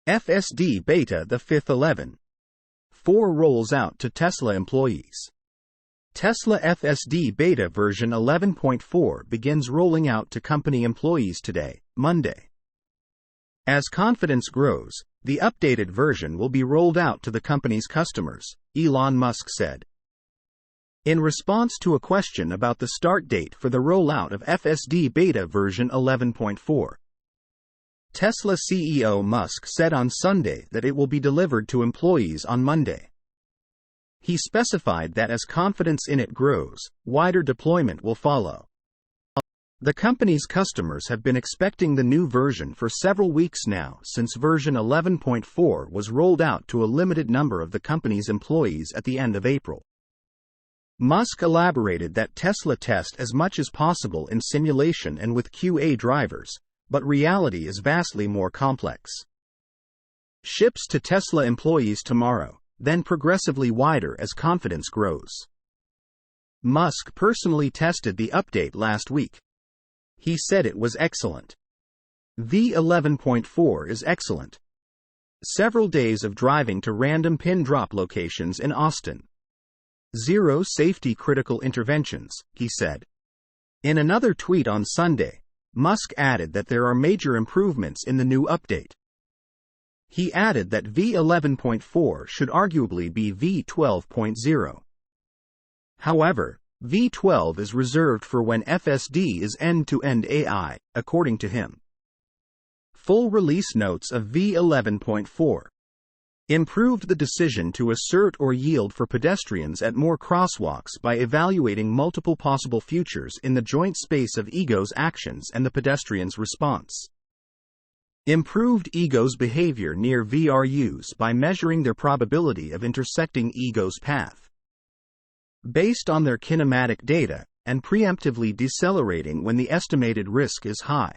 FSD Beta the V11.4 rolls out to Tesla employees. Tesla FSD Beta version 11.4 begins rolling out to company employees today, Monday. As confidence grows, the updated version will be rolled out to the company's customers, Elon Musk said. In response to a question about the start date for the rollout of FSD Beta version 11.4, Tesla CEO Musk said on Sunday that it will be delivered to employees on Monday. He specified that as confidence in it grows, wider deployment will follow. The company's customers have been expecting the new version for several weeks now since version 11.4 was rolled out to a limited number of the company's employees at the end of April. Musk elaborated that Tesla test as much as possible in simulation and with QA drivers, but reality is vastly more complex. Ships to Tesla employees tomorrow, then progressively wider as confidence grows. Musk personally tested the update last week. He said it was excellent. V11.4 is excellent. Several days of driving to random pin drop locations in Austin. Zero safety critical interventions, he said. In another tweet on Sunday, Musk added that there are major improvements in the new update. He added that V11.4 should arguably be V12.0. However, V12 is reserved for when FSD is end-to-end AI, according to him. Full release notes of V11.4 improved the decision to assert or yield for pedestrians at more crosswalks by evaluating multiple possible futures in the joint space of ego's actions and the pedestrian's response. Improved ego's behavior near VRUs by measuring their probability of intersecting ego's path. Based on their kinematic data, and preemptively decelerating when the estimated risk is high.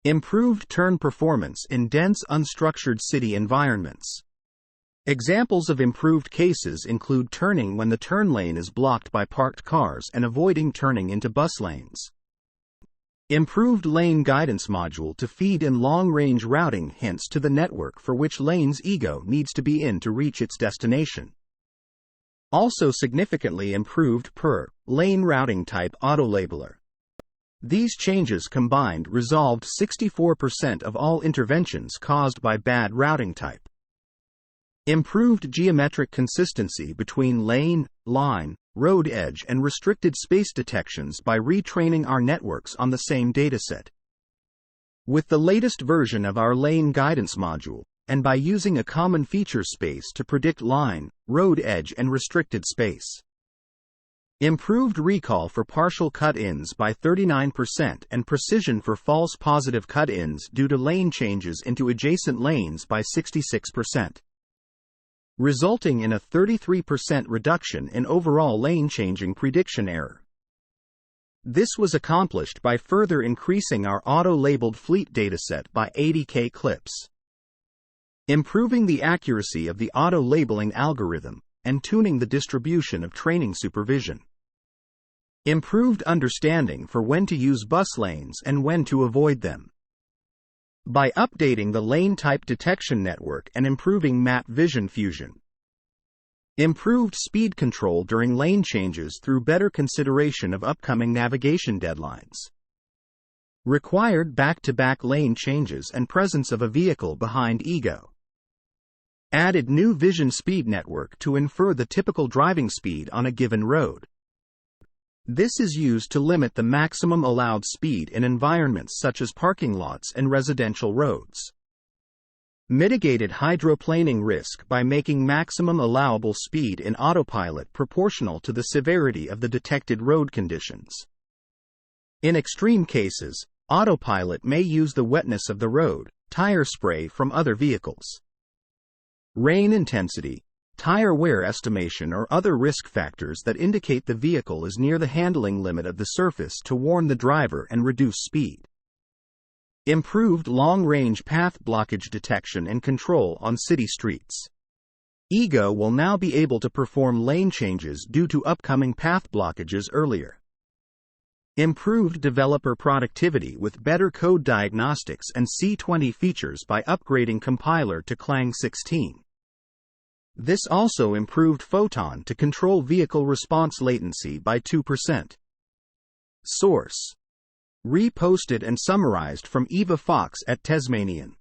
Improved turn performance in dense unstructured city environments. Examples of improved cases include turning when the turn lane is blocked by parked cars and avoiding turning into bus lanes. Improved lane guidance module to feed in long-range routing hints to the network for which lane's ego needs to be in to reach its destination. Also significantly improved per lane routing type autolabeler. These changes combined resolved 64% of all interventions caused by bad routing type. Improved geometric consistency between lane, line, road edge and restricted space detections by retraining our networks on the same dataset. With the latest version of our lane guidance module, and by using a common feature space to predict line, road edge and restricted space. Improved recall for partial cut-ins by 39% and precision for false positive cut-ins due to lane changes into adjacent lanes by 66%. Resulting in a 33% reduction in overall lane changing prediction error. This was accomplished by further increasing our auto-labeled fleet dataset by 80K clips. Improving the accuracy of the auto-labeling algorithm, and tuning the distribution of training supervision. Improved understanding for when to use bus lanes and when to avoid them. By updating the lane type detection network and improving map vision fusion. Improved speed control during lane changes through better consideration of upcoming navigation deadlines. Required back-to-back lane changes and presence of a vehicle behind ego. Added new vision speed network to infer the typical driving speed on a given road. This is used to limit the maximum allowed speed in environments such as parking lots and residential roads. Mitigated hydroplaning risk by making maximum allowable speed in Autopilot proportional to the severity of the detected road conditions. In extreme cases, Autopilot may use the wetness of the road, tire spray from other vehicles, rain intensity, tire wear estimation or other risk factors that indicate the vehicle is near the handling limit of the surface to warn the driver and reduce speed. Improved long-range path blockage detection and control on city streets. Ego will now be able to perform lane changes due to upcoming path blockages earlier. Improved developer productivity with better code diagnostics and C20 features by upgrading compiler to Clang 16. This also improved Photon to control vehicle response latency by 2%. Source: reposted and summarized from Eva Fox at Tasmanian.